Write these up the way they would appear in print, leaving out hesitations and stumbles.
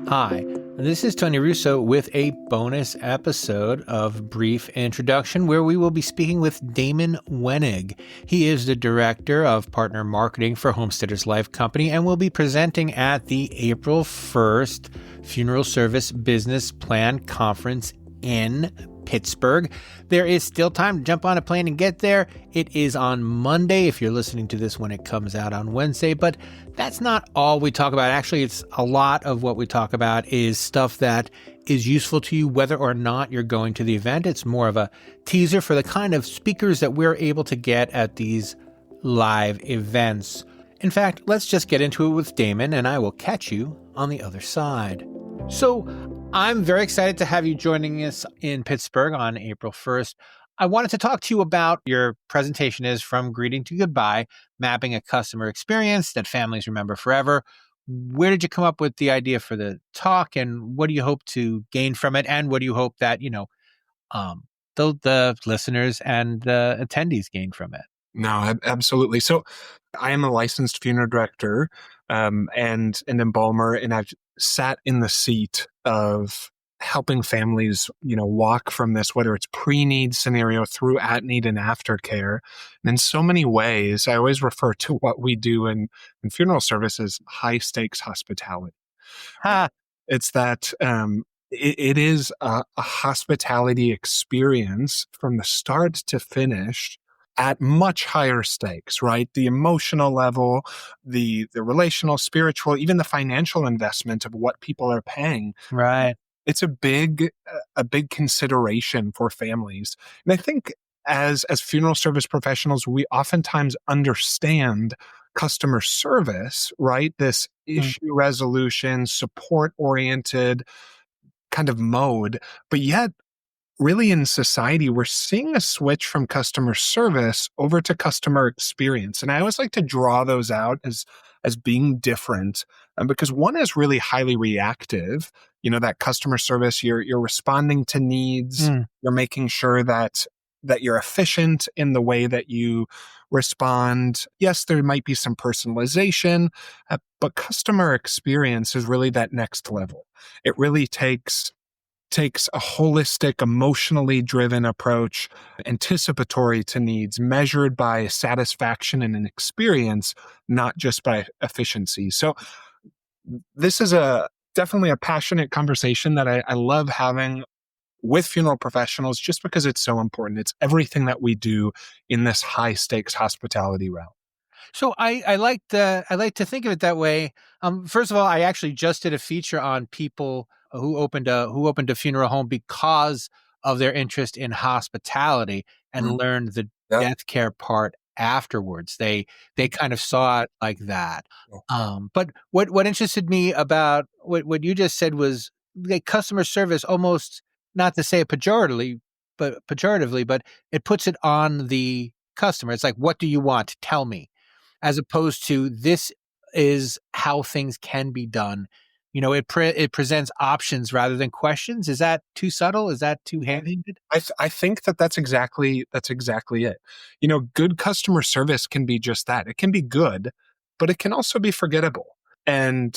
Hi, this is Tony Russo with a bonus episode of Brief Introduction where we will be speaking with Damon Wenig. He is the Director of Partner Marketing for Homesteaders Life Company and will be presenting at the April 1st Funeral Service Business Plan Conference in Pittsburgh. There is still time to jump on a plane and get there. It is on Monday if you're listening to this when it comes out on Wednesday, but that's not all we talk about. Actually, it's a lot of what we talk about is stuff that is useful to you whether or not you're going to the event. It's more of a teaser for the kind of speakers that we're able to get at these live events. In fact, let's just get into it with Damon and I will catch you on the other side. So I'm very excited to have you joining us in Pittsburgh on April 1st. I wanted to talk to you about your presentation is From Greeting to Goodbye, Mapping a Customer Experience That Families Remember Forever. Where did you come up with the idea for the talk and what do you hope to gain from it? And what do you hope that, the listeners and the attendees gain from it? No, absolutely. So I am a licensed funeral director and an embalmer, and I've sat in the seat of helping families, walk from this, whether it's pre-need scenario through at-need and aftercare. And in so many ways, I always refer to what we do in funeral services, high-stakes hospitality. It's that it is a hospitality experience from the start to finish at much higher stakes, right? The emotional level, the relational, spiritual, even the financial investment of what people are paying. Right. It's a big consideration for families. And I think as funeral service professionals, we oftentimes understand customer service, right? This issue resolution, support-oriented kind of mode, but yet really in society, we're seeing a switch from customer service over to customer experience. And I always like to draw those out as being different because one is really highly reactive. That customer service, you're responding to needs, you're making sure that you're efficient in the way that you respond. Yes, there might be some personalization, but customer experience is really that next level. It really takes a holistic, emotionally driven approach, anticipatory to needs, measured by satisfaction and an experience, not just by efficiency. So this is definitely a passionate conversation that I love having with funeral professionals just because it's so important. It's everything that we do in this high stakes hospitality realm. So I like to think of it that way. First of all, I actually just did a feature on people who opened a funeral home because of their interest in hospitality and learned the death care part afterwards. They kind of saw it like that. But what interested me about what you just said was the customer service, almost not to say it pejoratively, but it puts it on the customer. It's like, what do you want? Tell me. As opposed to this is how things can be done. It presents options rather than questions. Is that too subtle? Is that too hand-handed? I think that's exactly it. Good customer service can be just that. It can be good, but it can also be forgettable. And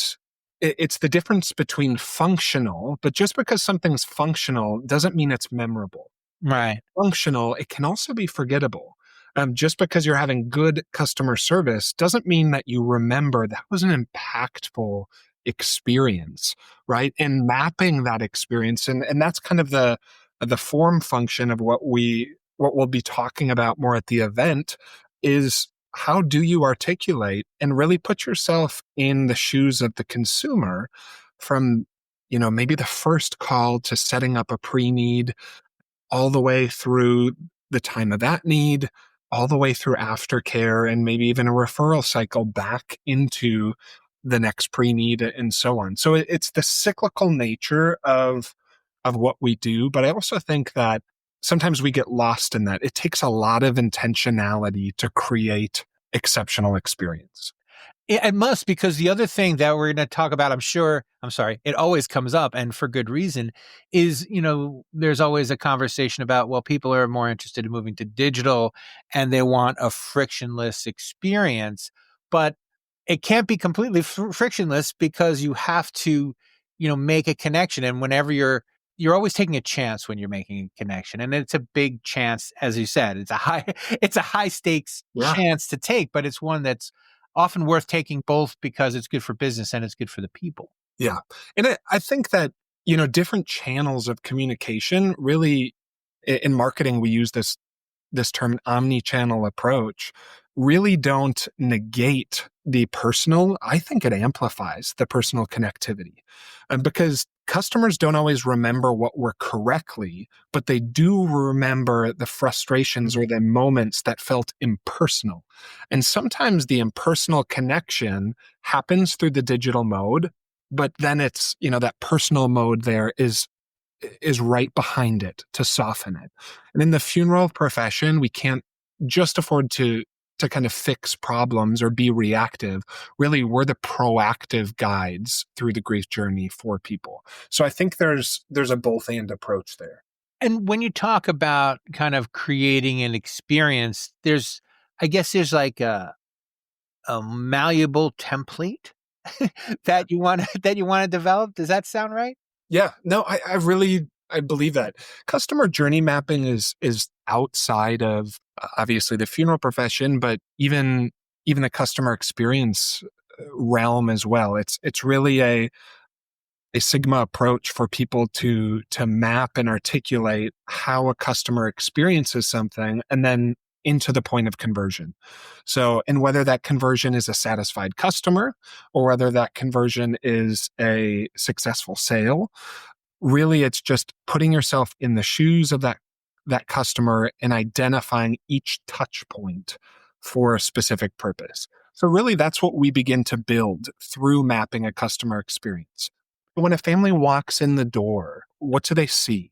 it's the difference between functional, but just because something's functional doesn't mean it's memorable. Right. Functional, it can also be forgettable. Just because you're having good customer service doesn't mean that you remember that was an impactful experience, right? And mapping that experience, and that's kind of the form function of what we'll be talking about more at the event is how do you articulate and really put yourself in the shoes of the consumer from, maybe the first call to setting up a pre-need all the way through the time of that need, all the way through aftercare and maybe even a referral cycle back into the next pre-need and so on. So it's the cyclical nature of what we do. But I also think that sometimes we get lost in that. It takes a lot of intentionality to create exceptional experience. It must, because the other thing that we're going to talk about, it always comes up, and for good reason, is, there's always a conversation about, well, people are more interested in moving to digital and they want a frictionless experience. But it can't be completely frictionless because you have to, make a connection. And whenever you're always taking a chance when you're making a connection. And it's a big chance, as you said, it's a high stakes Yeah. chance to take, but it's one that's often worth taking both because it's good for business and it's good for the people. Yeah. And I think that, different channels of communication really in marketing, we use this term omni-channel approach, really don't negate the personal. I think it amplifies the personal connectivity. Because customers don't always remember what worked correctly, but they do remember the frustrations or the moments that felt impersonal. And sometimes the impersonal connection happens through the digital mode, but then it's, that personal mode there is right behind it to soften it. And in the funeral profession, we can't just afford to kind of fix problems or be reactive. Really, we're the proactive guides through the grief journey for people. So I think there's a both and approach there. And when you talk about kind of creating an experience, I guess there's like a malleable template that you want to develop. Does that sound right? Yeah, no, I really I believe that customer journey mapping is outside of obviously the funeral profession, but even the customer experience realm as well. It's really a Sigma approach for people to map and articulate how a customer experiences something and then into the point of conversion. So, and whether that conversion is a satisfied customer or whether that conversion is a successful sale, really it's just putting yourself in the shoes of that customer and identifying each touch point for a specific purpose. So really that's what we begin to build through mapping a customer experience. When a family walks in the door, what do they see?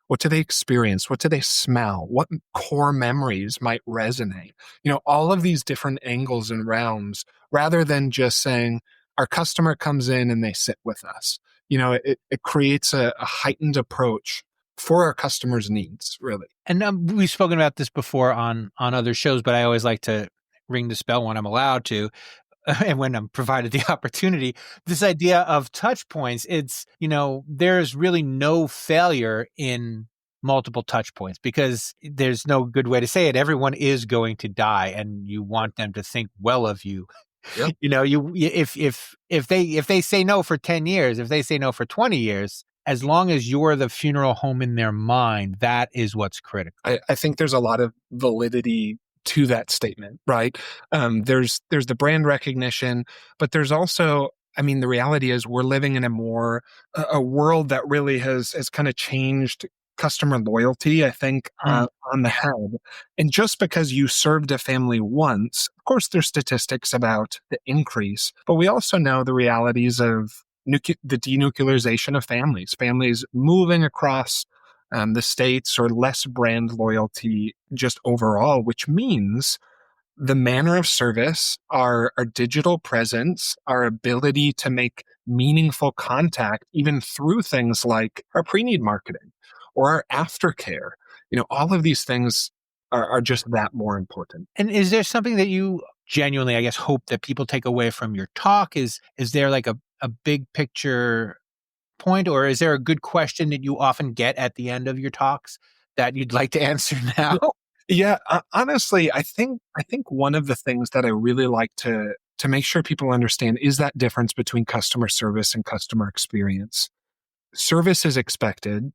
What do they experience? What do they smell? What core memories might resonate? All of these different angles and realms, rather than just saying, our customer comes in and they sit with us. It creates a heightened approach for our customers' needs, really. And we've spoken about this before on other shows, but I always like to ring the bell when I'm allowed to. And when I'm provided the opportunity, this idea of touch points, it's, there's really no failure in multiple touch points because there's no good way to say it. Everyone is going to die and you want them to think well of you. Yep. If they say no for 10 years, if they say no for 20 years, as long as you're the funeral home in their mind, that is what's critical. I think there's a lot of validity to that statement, right? There's the brand recognition, but there's also, the reality is we're living in a world that really has kind of changed customer loyalty, I think, on the head. And just because you served a family once, of course, there's statistics about the increase, but we also know the realities of the denuclearization of families moving across the states or less brand loyalty just overall, which means the manner of service, our digital presence, our ability to make meaningful contact, even through things like our pre-need marketing or our aftercare, all of these things are just that more important. And is there something that you genuinely, I guess, hope that people take away from your talk? Is there like a big picture point, or is there a good question that you often get at the end of your talks that you'd like to answer now? Yeah, honestly, I think one of the things that I really like to make sure people understand is that difference between customer service and customer experience. Service is expected,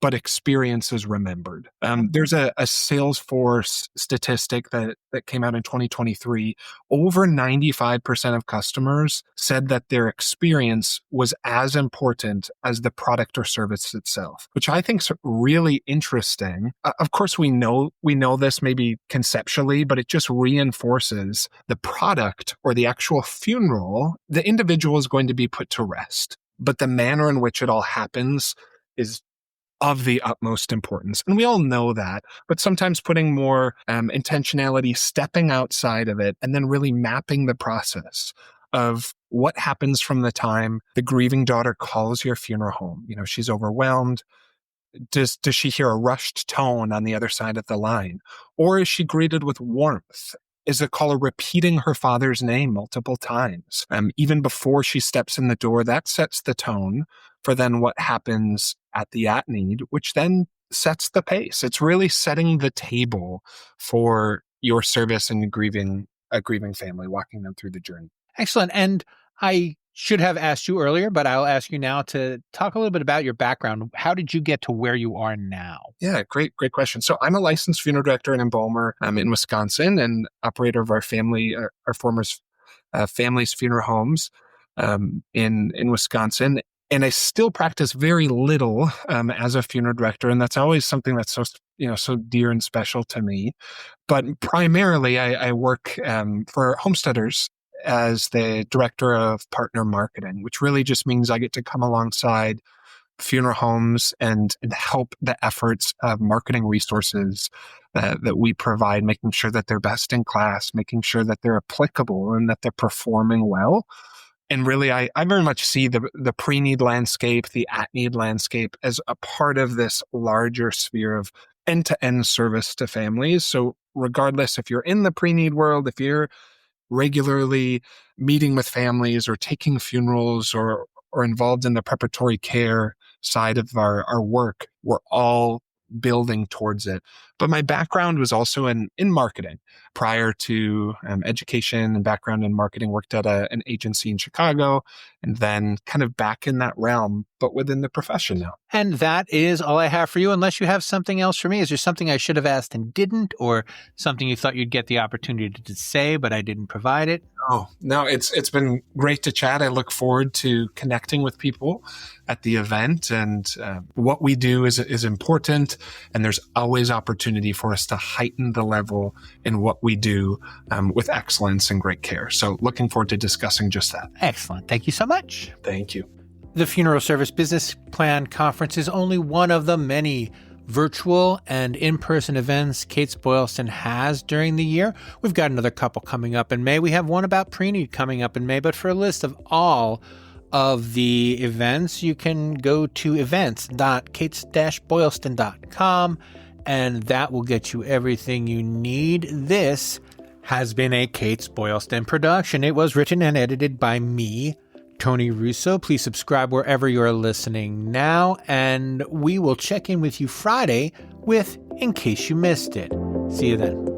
but experience is remembered. There's a Salesforce statistic that came out in 2023. Over 95% of customers said that their experience was as important as the product or service itself, which I think is really interesting. Of course, we know this maybe conceptually, but it just reinforces the product or the actual funeral. The individual is going to be put to rest, but the manner in which it all happens is of the utmost importance. And we all know that, but sometimes putting more intentionality, stepping outside of it, and then really mapping the process of what happens from the time the grieving daughter calls your funeral home. She's overwhelmed. Does she hear a rushed tone on the other side of the line? Or is she greeted with warmth is the caller repeating her father's name multiple times. Even before she steps in the door, that sets the tone for then what happens at the at-need, which then sets the pace. It's really setting the table for your service and a grieving family, walking them through the journey. Excellent. And I should have asked you earlier, but I'll ask you now to talk a little bit about your background. How did you get to where you are now? Yeah, great question. So I'm a licensed funeral director and embalmer in Wisconsin, and operator of our family's funeral homes in Wisconsin. And I still practice very little as a funeral director, and that's always something that's so dear and special to me. But primarily, I work for homesteaders as the director of partner marketing, which really just means I get to come alongside funeral homes and help the efforts of marketing resources that we provide, making sure that they're best in class, making sure that they're applicable and that they're performing well. And really, I very much see the pre-need landscape, the at-need landscape as a part of this larger sphere of end-to-end service to families. So regardless if you're in the pre-need world, if you're regularly meeting with families or taking funerals or involved in the preparatory care side of our work, we're all building towards it. But my background was also in marketing. Prior to education and background in marketing, worked at an agency in Chicago, and then kind of back in that realm, but within the profession now. And that is all I have for you, unless you have something else for me. Is there something I should have asked and didn't, or something you thought you'd get the opportunity to say, but I didn't provide it? Oh, no, it's been great to chat. I look forward to connecting with people at the event, and what we do is important, and there's always opportunity for us to heighten the level in what we do with excellence and great care. So looking forward to discussing just that. Excellent. Thank you so much. Thank you. The Funeral Service Business Plan Conference is only one of the many virtual and in-person events Kates-Boylston has during the year. We've got another couple coming up in May. We have one about pre-need coming up in May, but for a list of all of the events, you can go to events.kates-boylston.com, and that will get you everything you need. This has been a Kates-Boylston production. It was written and edited by me, Tony Russo. Please subscribe wherever you're listening now, and we will check in with you Friday with In Case You Missed It. See you then.